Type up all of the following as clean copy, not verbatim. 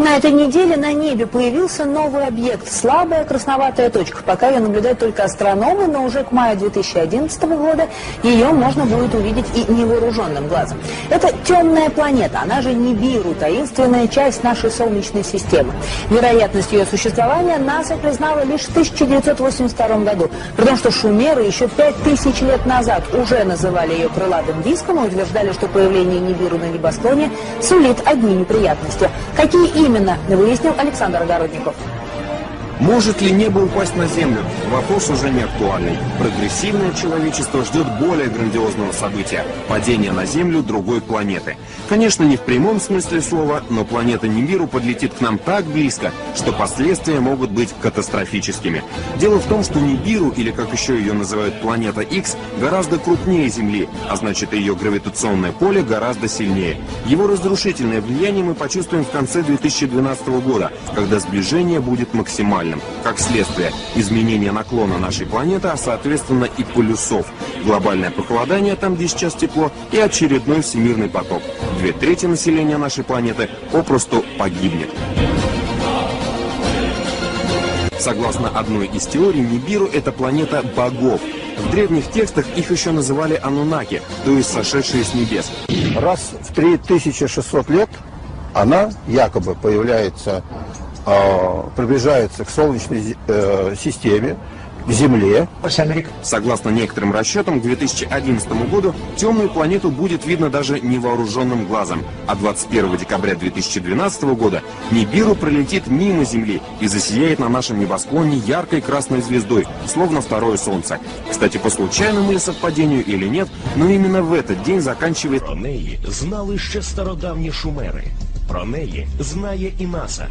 На этой неделе на небе появился новый объект – слабая красноватая точка. Пока ее наблюдают только астрономы, но уже к маю 2011 года ее можно будет увидеть и невооруженным глазом. Это темная планета, она же Нибиру, таинственная часть нашей Солнечной системы. Вероятность ее существования НАСА признала лишь в 1982 году, при том, что шумеры еще 5000 лет назад уже называли ее крылатым диском и утверждали, что появление Нибиру на небосклоне сулит одни неприятности. Какие именно, выяснил Александр Огородников. Может ли небо упасть на Землю? Вопрос уже не актуальный. Прогрессивное человечество ждет более грандиозного события – падения на Землю другой планеты. Конечно, не в прямом смысле слова, но планета Нибиру подлетит к нам так близко, что последствия могут быть катастрофическими. Дело в том, что Нибиру, или как еще ее называют планета X, гораздо крупнее Земли, а значит, ее гравитационное поле гораздо сильнее. Его разрушительное влияние мы почувствуем в конце 2012 года, когда сближение будет максимальным. Как следствие, изменение наклона нашей планеты, а соответственно и полюсов. Глобальное похолодание, там где сейчас тепло, и очередной всемирный потоп. 2/3 населения нашей планеты попросту погибнет. Согласно одной из теорий, Нибиру – это планета богов. В древних текстах их еще называли анунаки, то есть сошедшие с небес. Раз в 3600 лет она якобы появляется, приближается к Солнечной системе, к Земле. Согласно некоторым расчетам, к 2011 году темную планету будет видно даже невооруженным глазом, а 21 декабря 2012 года Нибиру пролетит мимо Земли и засияет на нашем небосклоне яркой красной звездой, словно второе Солнце. Кстати, по случайному ли совпадению или нет, но именно в этот день заканчивает... Про неї знали ще стародавні шумери. Про неї знає і НАСА.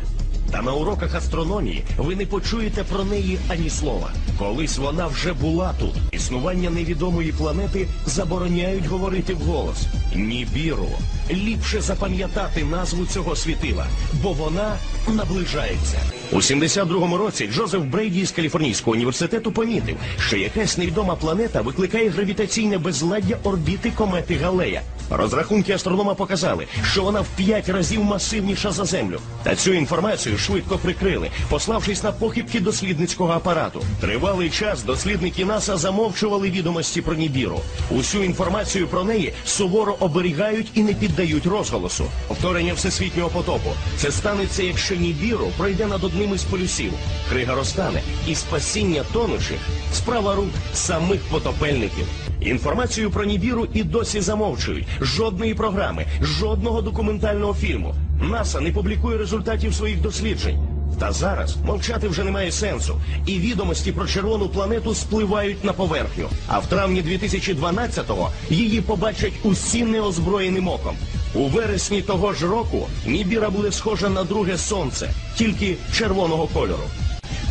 Та на уроках астрономії ви не почуєте про неї ані слова. Колись вона вже була тут. Існування невідомої планети забороняють говорити вголос. Нібіру. Ліпше запам'ятати назву цього світила, бо вона наближається. У 72-му році Джозеф Брейді з Каліфорнійського університету помітив, що якась невідома планета викликає гравітаційне безладдя орбіти комети Галлея. Розрахунки астронома показали, що вона в 5 разів масивніша за Землю. Та цю інформацію швидко прикрили, пославшись на похибки дослідницького апарату. Тривалий час дослідники НАСА замовчували відомості про Нібіру. Усю інформацію про неї суворо оберігають і не піддають розголосу. Повторення всесвітнього потопу. Це станеться, якщо Нібіру пройде над одним із полюсів. Крига розтане, і спасіння тонучих – справа рук самих потопельників. Інформацію про Нібіру і досі замовчують. Жодної програми, жодного документального фільму. НАСА не публікує результатів своїх досліджень. Та зараз мовчати вже немає сенсу. І відомості про червону планету спливають на поверхню. А в травні 2012-го її побачать усі неозброєним оком. У вересні того ж року Нібіра буде схожа на друге сонце, тільки червоного кольору.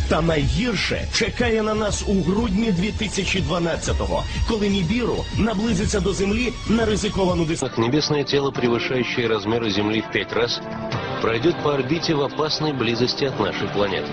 Та найгірше чекає на нас у грудні 2012-го, коли Нібіру наблизиться до Земли на ризиковану дистанцию. Небесное тело, превышающее размеры Земли в 5 раз, пройдет по орбите в опасной близости от нашей планеты.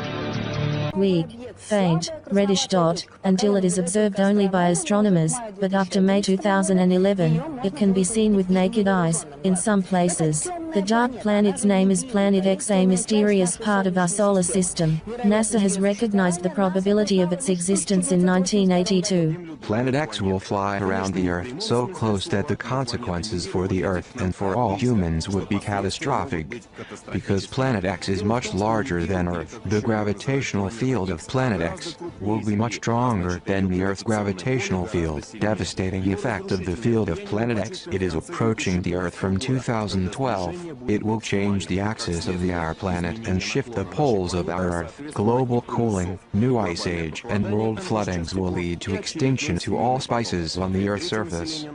Weak, faint, reddish dot, until it is observed only by astronomers, but after May 2011, it can be seen with naked eyes, in some places. The dark planet's name is Planet X, a mysterious part of our solar system. NASA has recognized the probability of its existence in 1982. Planet X will fly around the Earth so close that the consequences for the Earth and for all humans would be catastrophic. Because Planet X is much larger than Earth, the gravitational field of Planet X will be much stronger than the Earth's gravitational field, devastating the effect of the field of Planet X. It is approaching the Earth from 2012. It will change the axis of our planet and shift the poles of our Earth. Global cooling, new ice age, and world floodings will lead to extinction to all species on the Earth's surface.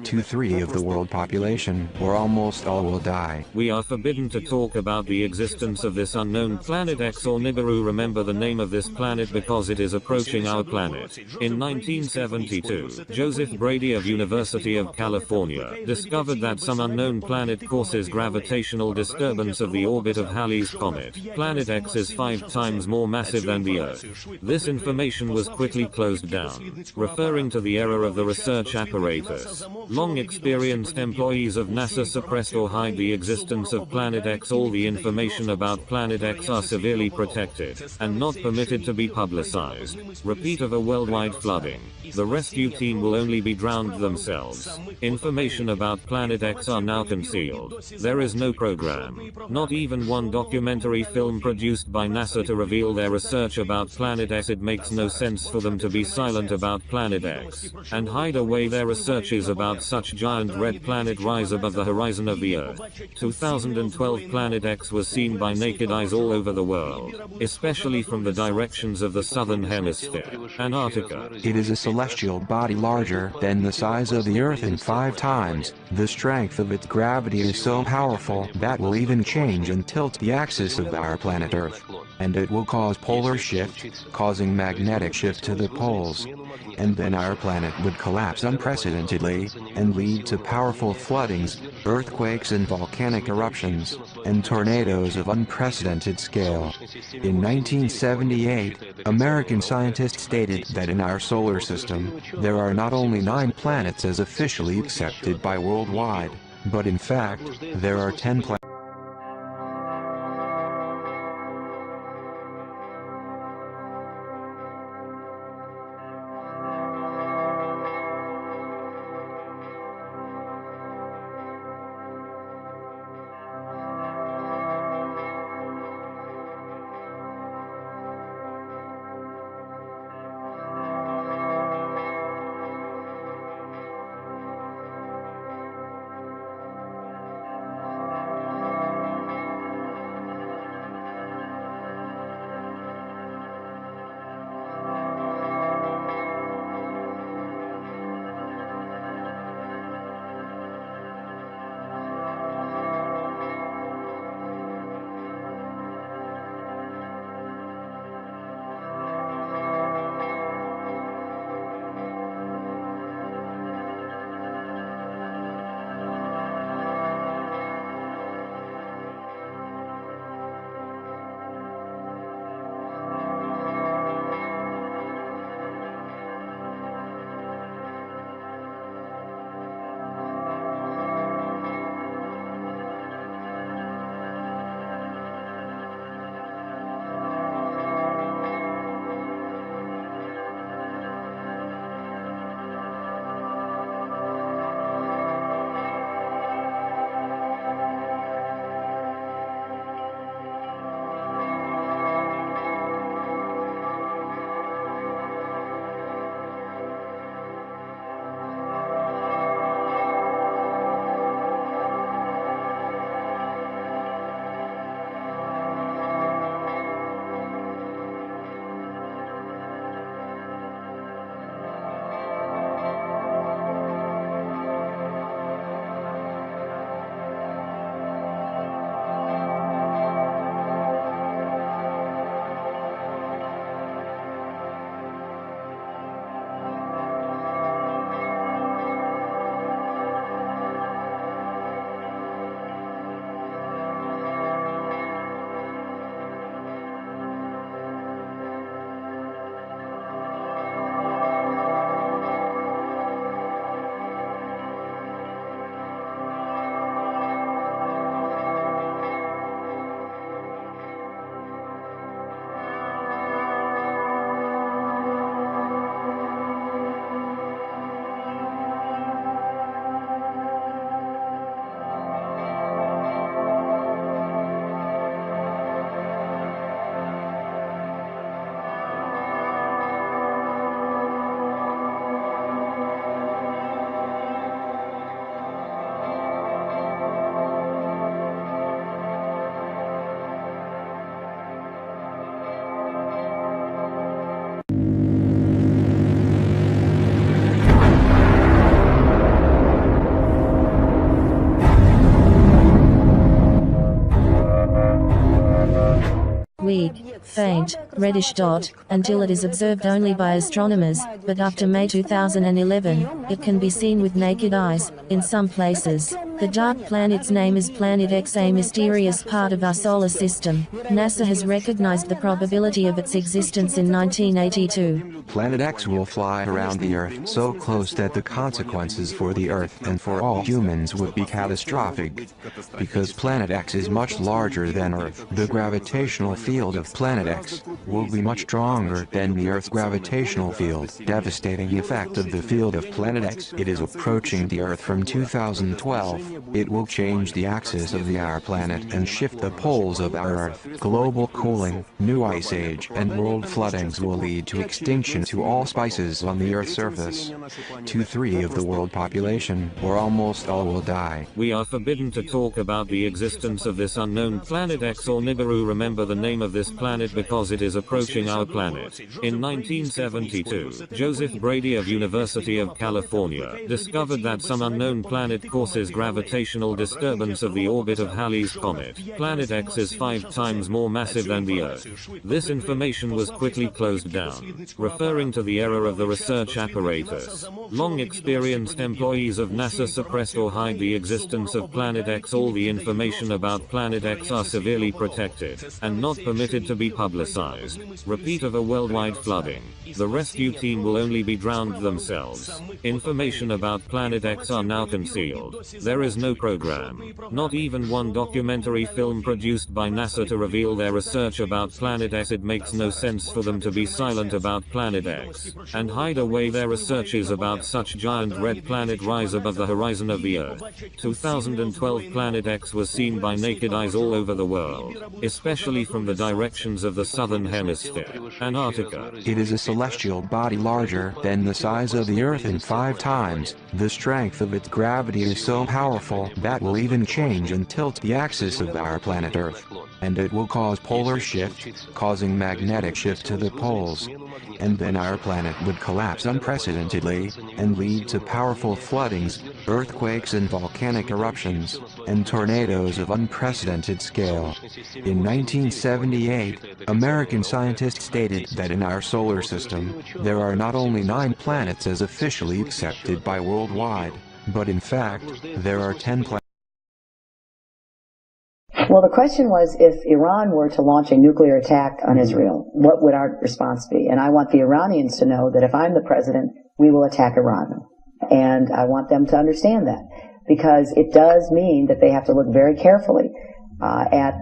2/3 of the world population, or almost all, will die. We are forbidden to talk about the existence of this unknown Planet X or Nibiru. Remember the name of this planet because it is approaching our planet. In 1972, Joseph Brady of University of California discovered that some unknown planet causes gravity gravitational disturbance of the orbit of Halley's Comet. Planet X is 5 times more massive than the Earth. This information was quickly closed down, referring to the error of the research apparatus. Long experienced employees of NASA suppressed or hide the existence of Planet X. All the information about Planet X are severely protected, and not permitted to be publicized. Repeat of a worldwide flooding. The rescue team will only be drowned themselves. Information about Planet X are now concealed. There is no program, not even one documentary film produced by NASA to reveal their research about Planet X. It makes no sense for them to be silent about Planet X, and hide away their researches about such giant red planet rise above the horizon of the Earth. 2012 Planet X was seen by naked eyes all over the world, especially from the directions of the southern hemisphere. Antarctica. It is a celestial body larger than the size of the Earth in 5 times. The strength of its gravity is so powerful that will even change and tilt the axis of our planet Earth. And it will cause polar shift, causing magnetic shift to the poles. And then our planet would collapse unprecedentedly, and lead to powerful floodings, earthquakes and volcanic eruptions, and tornadoes of unprecedented scale. In 1978, American scientists stated that in our solar system, there are not only 9 planets as officially accepted by worldwide, but in fact, there are 10 planets. weak, faint, reddish dot, until it is observed only by astronomers, but after May 2011, it can be seen with naked eyes, in some places. The dark planet's name is Planet X, a mysterious part of our solar system. NASA has recognized the probability of its existence in 1982. Planet X will fly around the Earth so close that the consequences for the Earth and for all humans would be catastrophic. Because Planet X is much larger than Earth, the gravitational field of Planet X will be much stronger than the Earth's gravitational field. Devastating effect of the field of Planet X. It is approaching the Earth from 2012. It will change the axis of our planet and shift the poles of our Earth. Global cooling, new ice age, and world floodings will lead to extinction to all species on the Earth's surface. 2/3 of the world population, or almost all, will die. We are forbidden to talk about the existence of this unknown Planet X or Nibiru. Remember the name of this planet because it is approaching our planet. In 1972, Joseph Brady of University of California discovered that some unknown planet causes gravitational disturbance of the orbit of Halley's Comet. Planet X is 5 times more massive than the Earth. This information was quickly closed down, referring to the error of the research apparatus. Long experienced employees of NASA suppressed or hide the existence of Planet X. All the information about Planet X are severely protected and not permitted to be publicized. Repeat of a worldwide flooding. The rescue team will only be drowned themselves. Information about Planet X are now concealed. There is no program, not even one documentary film produced by NASA to reveal their research about Planet X. It makes no sense for them to be silent about Planet X and hide away their researches about such giant red planet rise above the horizon of the Earth. 2012 Planet X was seen by naked eyes all over the world, especially from the directions of the southern hemisphere, Antarctica. It is a celestial body larger than the size of the Earth and 5 times. The strength of its gravity is so powerful that will even change and tilt the axis of our planet Earth. And it will cause polar shift, causing magnetic shift to the poles. And then our planet would collapse unprecedentedly, and lead to powerful floodings, earthquakes and volcanic eruptions, and tornadoes of unprecedented scale. In 1978, American scientists stated that in our solar system, there are not only 9 planets as officially accepted by worldwide, but in fact, there are 10 planets. Well, the question was, if Iran were to launch a nuclear attack on Israel, what would our response be? And I want the Iranians to know that if I'm the president, we will attack Iran. And I want them to understand that, because it does mean that they have to look very carefully at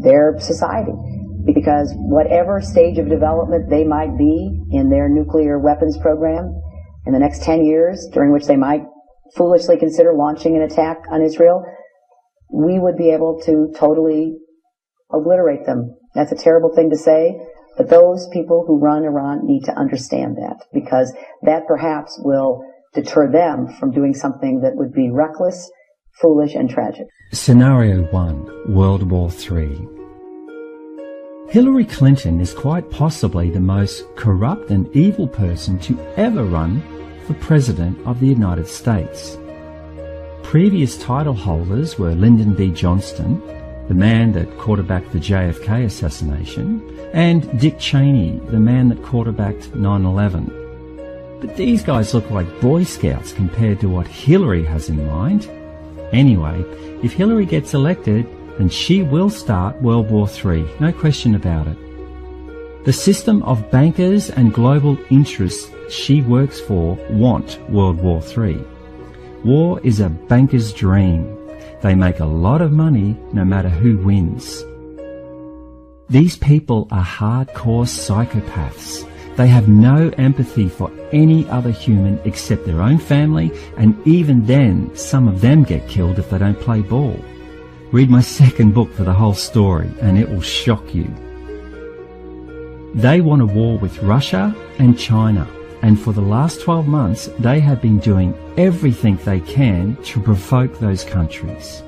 their society. Because whatever stage of development they might be in their nuclear weapons program in the next 10 years, during which they might foolishly consider launching an attack on Israel, we would be able to totally obliterate them. That's a terrible thing to say, but those people who run Iran need to understand that, because that perhaps will deter them from doing something that would be reckless, foolish, and tragic. Scenario 1, World War III. Hillary Clinton is quite possibly the most corrupt and evil person to ever run for President of the United States. Previous title holders were Lyndon B. Johnson, the man that quarterbacked the JFK assassination, and Dick Cheney, the man that quarterbacked 9/11. But these guys look like Boy Scouts compared to what Hillary has in mind. Anyway, if Hillary gets elected, then she will start World War III, no question about it. The system of bankers and global interests she works for want World War III. War is a banker's dream. They make a lot of money no matter who wins. These people are hardcore psychopaths. They have no empathy for any other human except their own family, and even then, some of them get killed if they don't play ball. Read my second book for the whole story, and it will shock you. They want a war with Russia and China. And for the last 12 months, they have been doing everything they can to provoke those countries.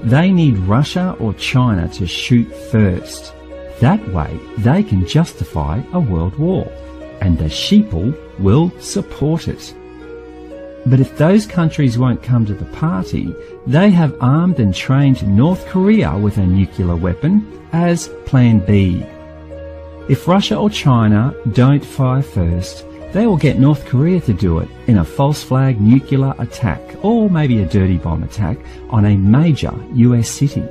They need Russia or China to shoot first. That way, they can justify a world war, and the sheeple will support it. But if those countries won't come to the party, they have armed and trained North Korea with a nuclear weapon as Plan B. If Russia or China don't fire first, They will get North Korea to do it in a false flag nuclear attack, or maybe a dirty bomb attack, on a major US city.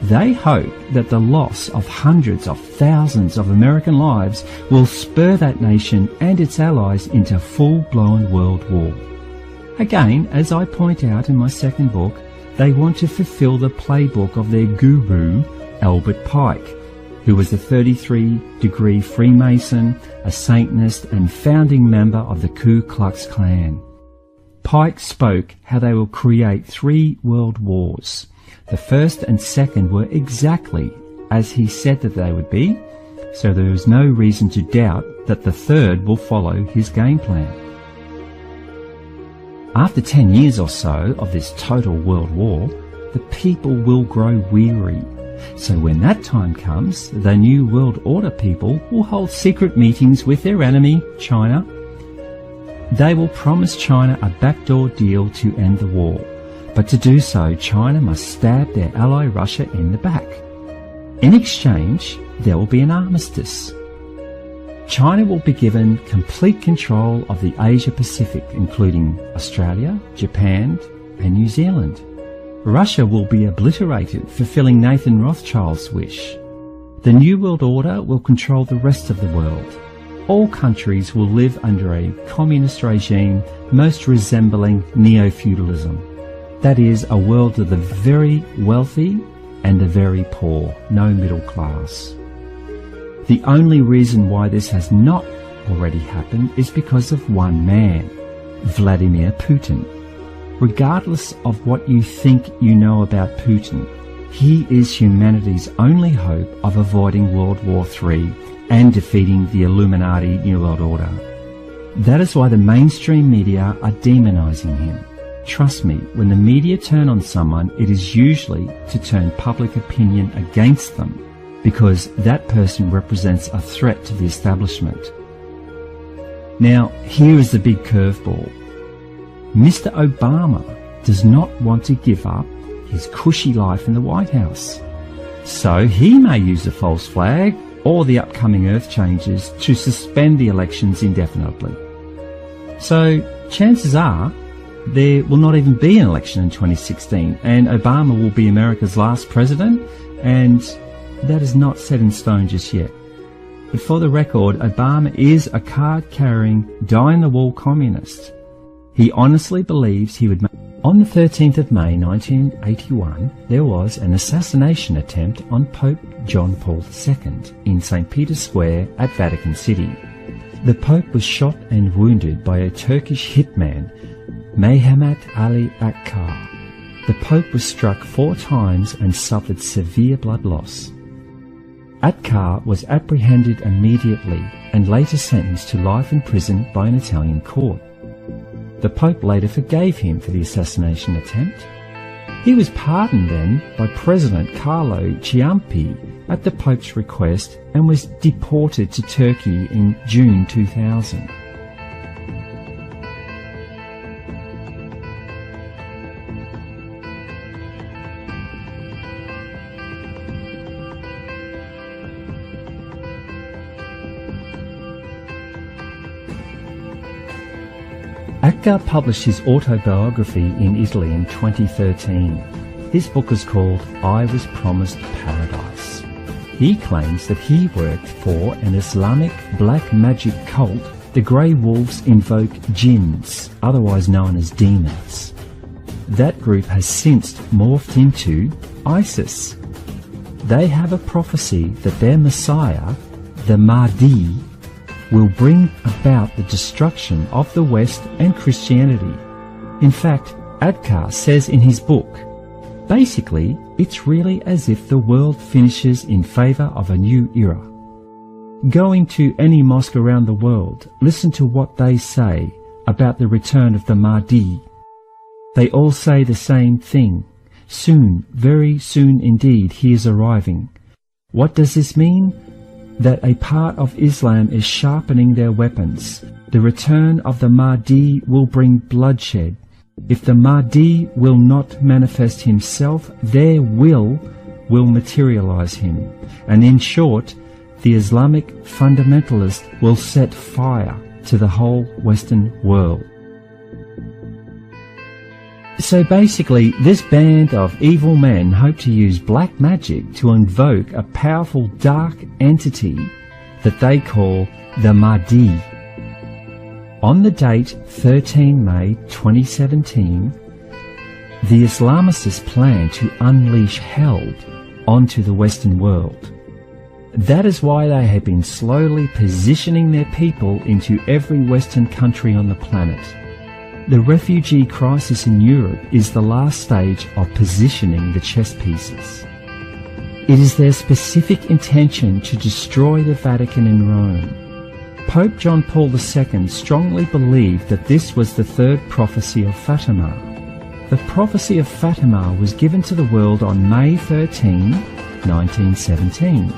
They hope that the loss of hundreds of thousands of American lives will spur that nation and its allies into full-blown world war. Again, as I point out in my second book, they want to fulfill the playbook of their guru, Albert Pike, who was a 33-degree Freemason, a Satanist and founding member of the Ku Klux Klan. Pike spoke how they will create 3 world wars. The first and second were exactly as he said that they would be, so there is no reason to doubt that the third will follow his game plan. After 10 years or so of this total world war, the people will grow weary. So when that time comes, the New World Order people will hold secret meetings with their enemy, China. They will promise China a backdoor deal to end the war. But to do so, China must stab their ally Russia in the back. In exchange, there will be an armistice. China will be given complete control of the Asia-Pacific, including Australia, Japan, and New Zealand. Russia will be obliterated, fulfilling Nathan Rothschild's wish. The New World Order will control the rest of the world. All countries will live under a communist regime most resembling neo-feudalism. That is, a world of the very wealthy and the very poor, no middle class. The only reason why this has not already happened is because of one man, Vladimir Putin. Regardless of what you think you know about Putin, he is humanity's only hope of avoiding World War III and defeating the Illuminati New World Order. That is why the mainstream media are demonizing him. Trust me, when the media turn on someone, it is usually to turn public opinion against them, because that person represents a threat to the establishment. Now, here is the big curveball. Mr. Obama does not want to give up his cushy life in the White House. So he may use a false flag or the upcoming earth changes to suspend the elections indefinitely. So chances are there will not even be an election in 2016, and Obama will be America's last president, and that is not set in stone just yet. But for the record, Obama is a card-carrying, die-in-the-wall communist. He honestly believes he would make... On the 13th of May 1981, there was an assassination attempt on Pope John Paul II in St. Peter's Square at Vatican City. The Pope was shot and wounded by a Turkish hitman, Mehmet Ali Akkar. The Pope was struck 4 times and suffered severe blood loss. Akkar was apprehended immediately and later sentenced to life in prison by an Italian court. The Pope later forgave him for the assassination attempt. He was pardoned then by President Carlo Ciampi at the Pope's request and was deported to Turkey in June 2000. Akkar published his autobiography in Italy in 2013. His book is called I Was Promised Paradise. He claims that he worked for an Islamic black magic cult. The Grey Wolves invoke jinns, otherwise known as demons. That group has since morphed into ISIS. They have a prophecy that their Messiah, the Mahdi, will bring about the destruction of the West and Christianity. In fact, Akkar says in his book, basically, it's really as if the world finishes in favour of a new era. Go into any mosque around the world, listen to what they say about the return of the Mahdi. They all say the same thing. Soon, very soon indeed, he is arriving. What does this mean? That a part of Islam is sharpening their weapons. The return of the Mahdi will bring bloodshed. If the Mahdi will not manifest himself, their will materialize him. And in short, the Islamic fundamentalist will set fire to the whole Western world. So basically, this band of evil men hope to use black magic to invoke a powerful dark entity that they call the Mahdi. On the date 13 May 2017, the Islamists plan to unleash hell onto the Western world. That is why they have been slowly positioning their people into every Western country on the planet. The refugee crisis in Europe is the last stage of positioning the chess pieces. It is their specific intention to destroy the Vatican in Rome. Pope John Paul II strongly believed that this was the third prophecy of Fatima. The prophecy of Fatima was given to the world on May 13, 1917.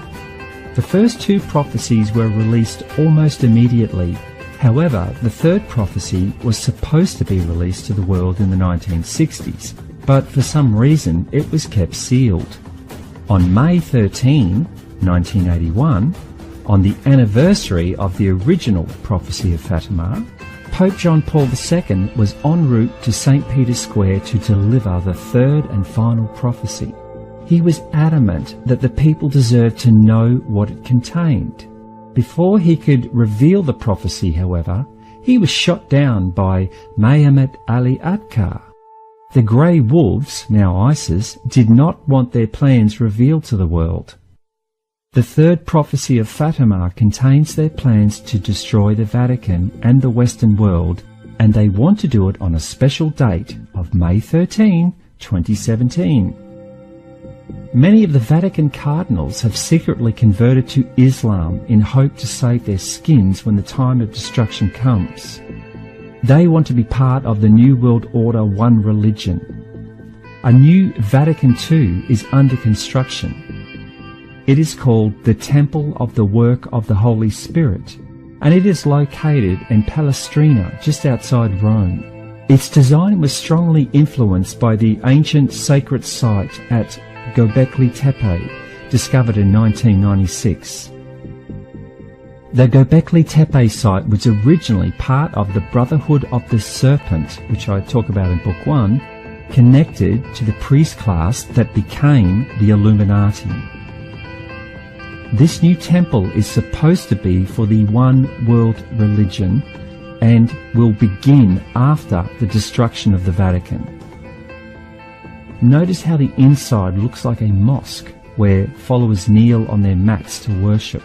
The first two prophecies were released almost immediately. However, the third prophecy was supposed to be released to the world in the 1960s, but for some reason it was kept sealed. On May 13, 1981, on the anniversary of the original prophecy of Fatima, Pope John Paul II was en route to St. Peter's Square to deliver the third and final prophecy. He was adamant that the people deserved to know what it contained. Before he could reveal the prophecy, however, he was shot down by Muhammad Ali Atkar. The Grey Wolves, now ISIS, did not want their plans revealed to the world. The third prophecy of Fatima contains their plans to destroy the Vatican and the Western world, and they want to do it on a special date of May 13, 2017. Many of the Vatican cardinals have secretly converted to Islam in hope to save their skins when the time of destruction comes. They want to be part of the New World Order One Religion. A new Vatican II is under construction. It is called the Temple of the Work of the Holy Spirit, and it is located in Palestrina, just outside Rome. Its design was strongly influenced by the ancient sacred site at Göbekli Tepe, discovered in 1996. The Göbekli Tepe site was originally part of the Brotherhood of the Serpent, which I talk about in Book 1, connected to the priest class that became the Illuminati. This new temple is supposed to be for the one world religion and will begin after the destruction of the Vatican. Notice how the inside looks like a mosque where followers kneel on their mats to worship.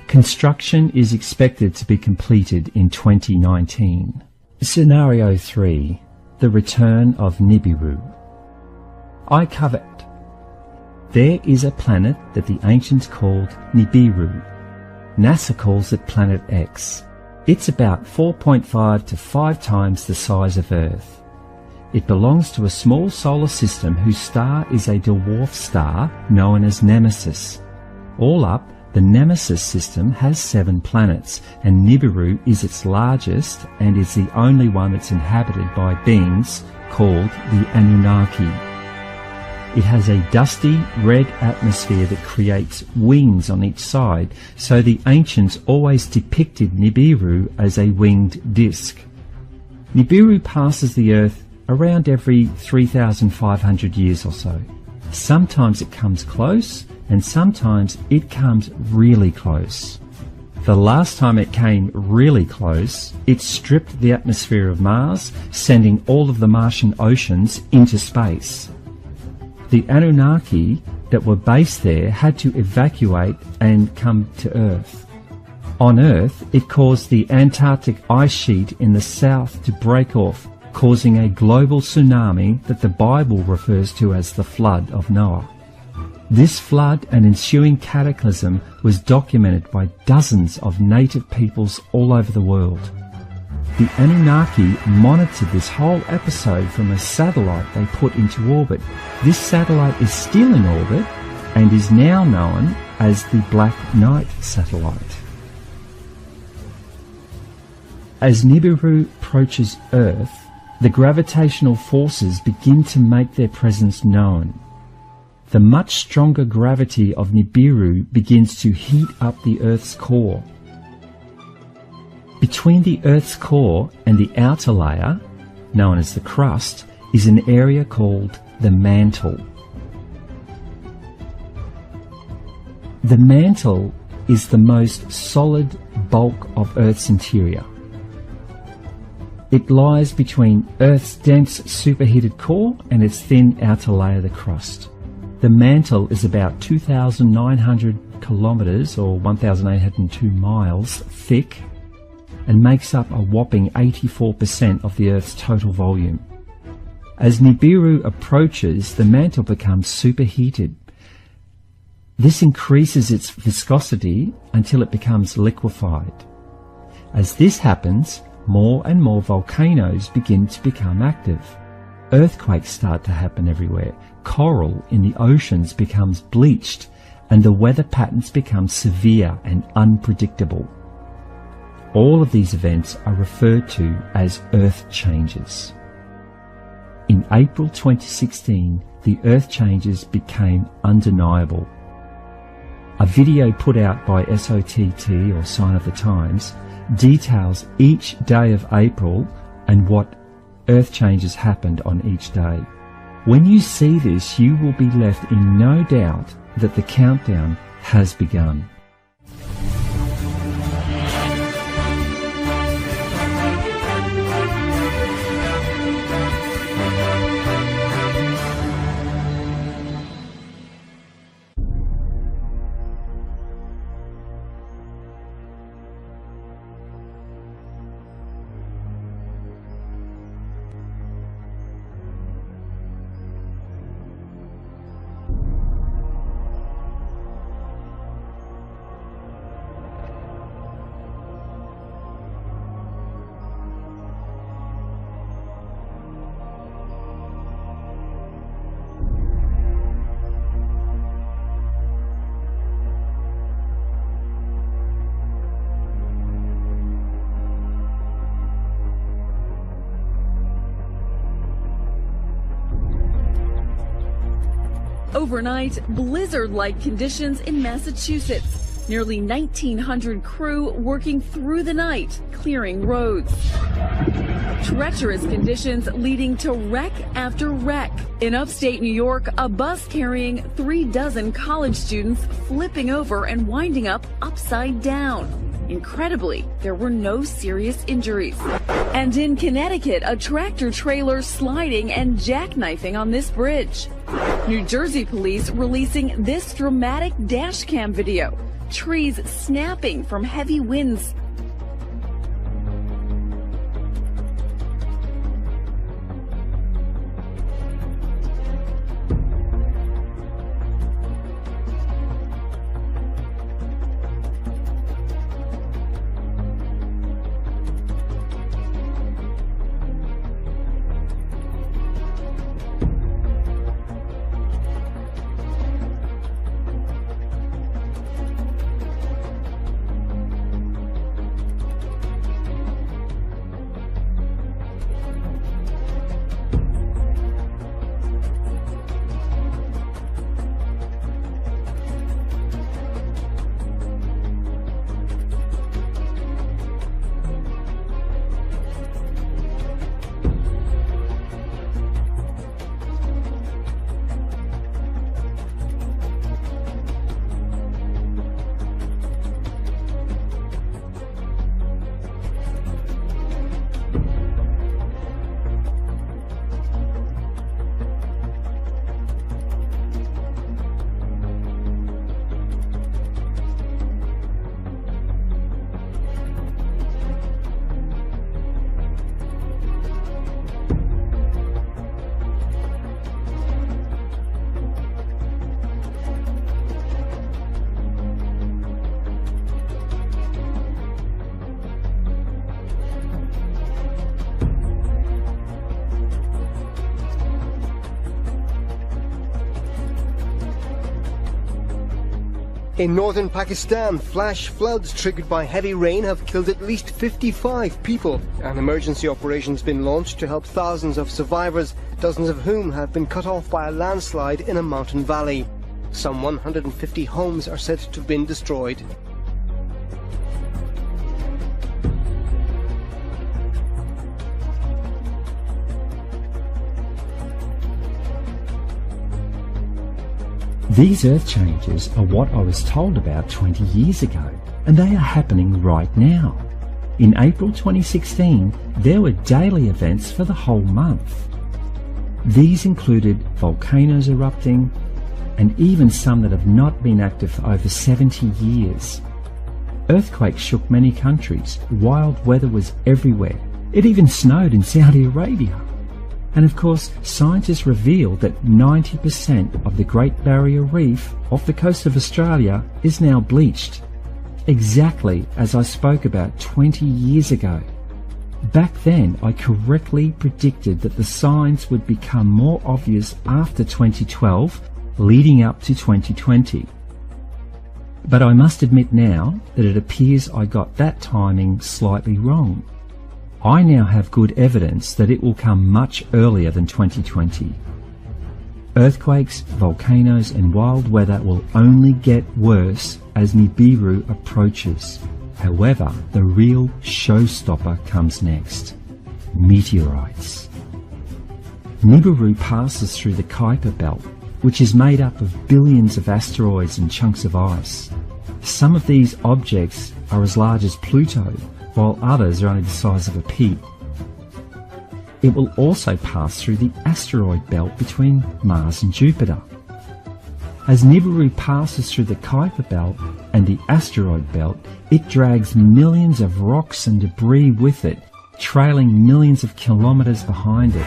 Construction is expected to be completed in 2019. Scenario 3. The return of Nibiru. I covered. There is a planet that the ancients called Nibiru. NASA calls it Planet X. It's about 4.5 to 5 times the size of Earth. It belongs to a small solar system whose star is a dwarf star known as Nemesis. All up, the Nemesis system has 7 planets, and Nibiru is its largest and is the only one that's inhabited by beings called the Anunnaki. It has a dusty red atmosphere that creates wings on each side, so the ancients always depicted Nibiru as a winged disk. Nibiru passes the Earth around every 3,500 years or so. Sometimes it comes close, and sometimes it comes really close. The last time it came really close, it stripped the atmosphere of Mars, sending all of the Martian oceans into space. The Anunnaki that were based there had to evacuate and come to Earth. On Earth, it caused the Antarctic ice sheet in the south to break off, causing a global tsunami that the Bible refers to as the Flood of Noah. This flood and ensuing cataclysm was documented by dozens of native peoples all over the world. The Anunnaki monitored this whole episode from a satellite they put into orbit. This satellite is still in orbit and is now known as the Black Knight satellite. As Nibiru approaches Earth, the gravitational forces begin to make their presence known. The much stronger gravity of Nibiru begins to heat up the Earth's core. Between the Earth's core and the outer layer, known as the crust, is an area called the mantle. The mantle is the most solid bulk of Earth's interior. It lies between Earth's dense superheated core and its thin outer layer, the crust. The mantle is about 2,900 kilometers or 1,802 miles thick and makes up a whopping 84% of the Earth's total volume. As Nibiru approaches, the mantle becomes superheated. This increases its viscosity until it becomes liquefied. As this happens, more and more volcanoes begin to become active. Earthquakes start to happen everywhere. Coral in the oceans becomes bleached, and the weather patterns become severe and unpredictable. All of these events are referred to as Earth changes. In April 2016, the Earth changes became undeniable. A video put out by SOTT, or Sign of the Times, details each day of April and what Earth changes happened on each day. When you see this, you will be left in no doubt that the countdown has begun. Overnight, blizzard-like conditions in Massachusetts. Nearly 1,900 crew working through the night, clearing roads. Treacherous conditions leading to wreck after wreck. In upstate New York, a bus carrying 36 college students flipping over and winding up upside down. Incredibly, there were no serious injuries. And in Connecticut, a tractor trailer sliding and jackknifing on this bridge. New Jersey police releasing this dramatic dash cam video. Trees snapping from heavy winds. In northern Pakistan, flash floods triggered by heavy rain have killed at least 55 people. An emergency operation has been launched to help thousands of survivors, dozens of whom have been cut off by a landslide in a mountain valley. Some 150 homes are said to have been destroyed. These earth changes are what I was told about 20 years ago, and they are happening right now. In April 2016, there were daily events for the whole month. These included volcanoes erupting, and even some that have not been active for over 70 years. Earthquakes shook many countries, wild weather was everywhere. It even snowed in Saudi Arabia. And of course, scientists revealed that 90% of the Great Barrier Reef off the coast of Australia is now bleached, exactly as I spoke about 20 years ago. Back then, I correctly predicted that the signs would become more obvious after 2012, leading up to 2020. But I must admit now that it appears I got that timing slightly wrong. I now have good evidence that it will come much earlier than 2020. Earthquakes, volcanoes and wild weather will only get worse as Nibiru approaches. However, the real showstopper comes next: meteorites. Nibiru passes through the Kuiper Belt, which is made up of billions of asteroids and chunks of ice. Some of these objects are as large as Pluto, while others are only the size of a pea. It will also pass through the asteroid belt between Mars and Jupiter. As Nibiru passes through the Kuiper Belt and the asteroid belt, it drags millions of rocks and debris with it, trailing millions of kilometers behind it.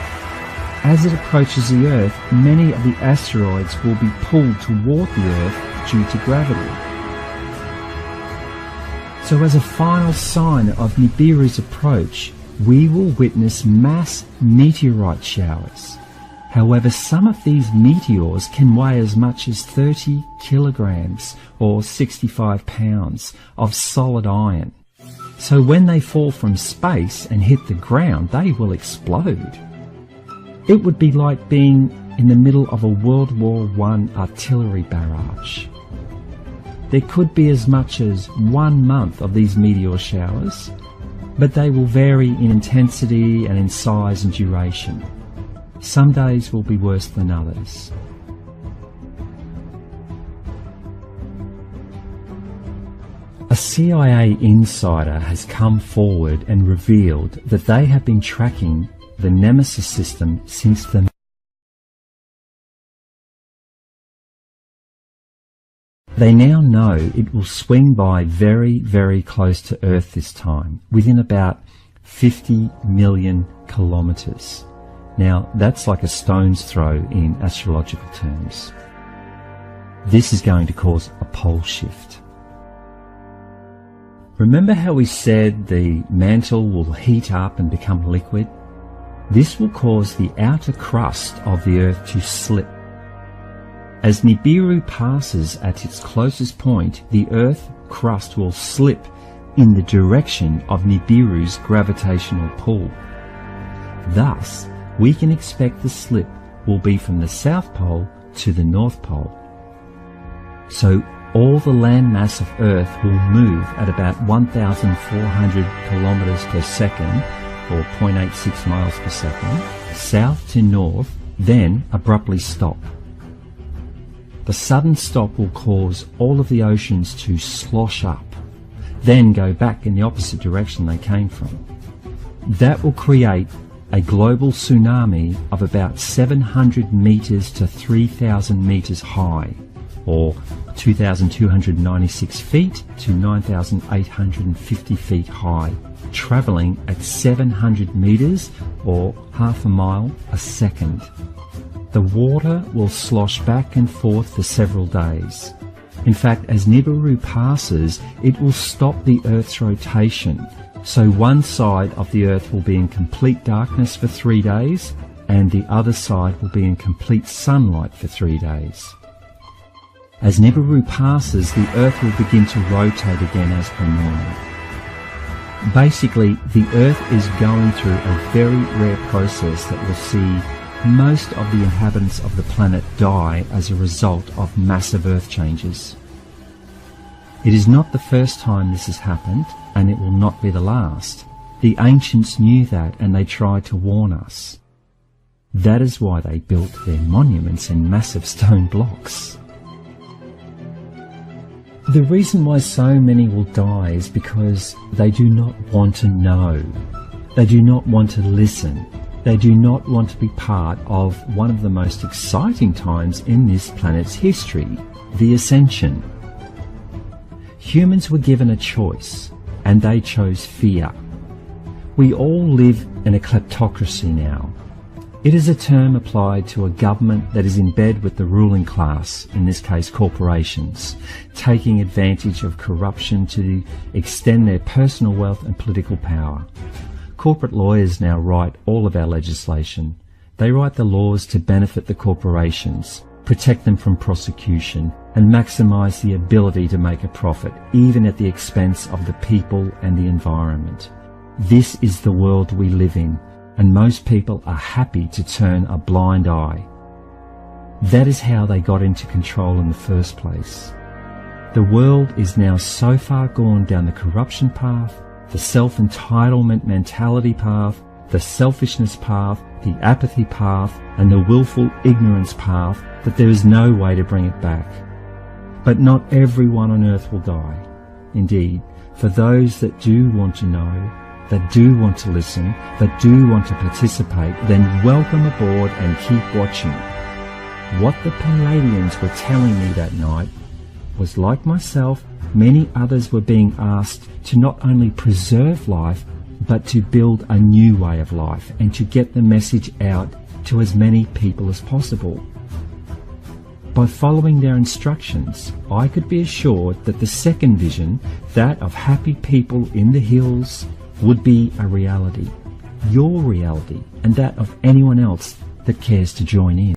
As it approaches the Earth, many of the asteroids will be pulled toward the Earth due to gravity. So as a final sign of Nibiru's approach, we will witness mass meteorite showers. However, some of these meteors can weigh as much as 30 kilograms or 65 pounds of solid iron. So when they fall from space and hit the ground, they will explode. It would be like being in the middle of a World War I artillery barrage. There could be as much as 1 month of these meteor showers, but they will vary in intensity and in size and duration. Some days will be worse than others. A CIA insider has come forward and revealed that they have been tracking the Nemesis system since the They now know it will swing by very, very close to Earth this time, within about 50 million kilometres. Now, that's like a stone's throw in astrological terms. This is going to cause a pole shift. Remember how we said the mantle will heat up and become liquid? This will cause the outer crust of the Earth to slip. As Nibiru passes at its closest point, the Earth crust will slip in the direction of Nibiru's gravitational pull. Thus, we can expect the slip will be from the South Pole to the North Pole. So all the landmass of Earth will move at about 1,400 kilometers per second, or 0.86 miles per second, south to north, then abruptly stop. The sudden stop will cause all of the oceans to slosh up, then go back in the opposite direction they came from. That will create a global tsunami of about 700 meters to 3,000 meters high, or 2,296 feet to 9,850 feet high, travelling at 700 meters or half a mile a second. The water will slosh back and forth for several days. In fact, as Nibiru passes, it will stop the Earth's rotation. So one side of the Earth will be in complete darkness for 3 days, and the other side will be in complete sunlight for 3 days. As Nibiru passes, the Earth will begin to rotate again as per normal. Basically, the Earth is going through a very rare process that will see most of the inhabitants of the planet die as a result of massive Earth changes. It is not the first time this has happened, and it will not be the last. The ancients knew that, and they tried to warn us. That is why they built their monuments in massive stone blocks. The reason why so many will die is because they do not want to know. They do not want to listen. They do not want to be part of one of the most exciting times in this planet's history, the ascension. Humans were given a choice, and they chose fear. We all live in a kleptocracy now. It is a term applied to a government that is in bed with the ruling class, in this case corporations, taking advantage of corruption to extend their personal wealth and political power. Corporate lawyers now write all of our legislation. They write the laws to benefit the corporations, protect them from prosecution, and maximize the ability to make a profit, even at the expense of the people and the environment. This is the world we live in, and most people are happy to turn a blind eye. That is how they got into control in the first place. The world is now so far gone down the corruption path, the self-entitlement mentality path, the selfishness path, the apathy path, and the willful ignorance path that there is no way to bring it back. But not everyone on earth will die. Indeed, for those that do want to know, that do want to listen, that do want to participate, then welcome aboard and keep watching. What the Palladians were telling me that night was, like myself, many others were being asked to not only preserve life, but to build a new way of life and to get the message out to as many people as possible. By following their instructions, I could be assured that the second vision, that of happy people in the hills, would be a reality, your reality, and that of anyone else that cares to join in.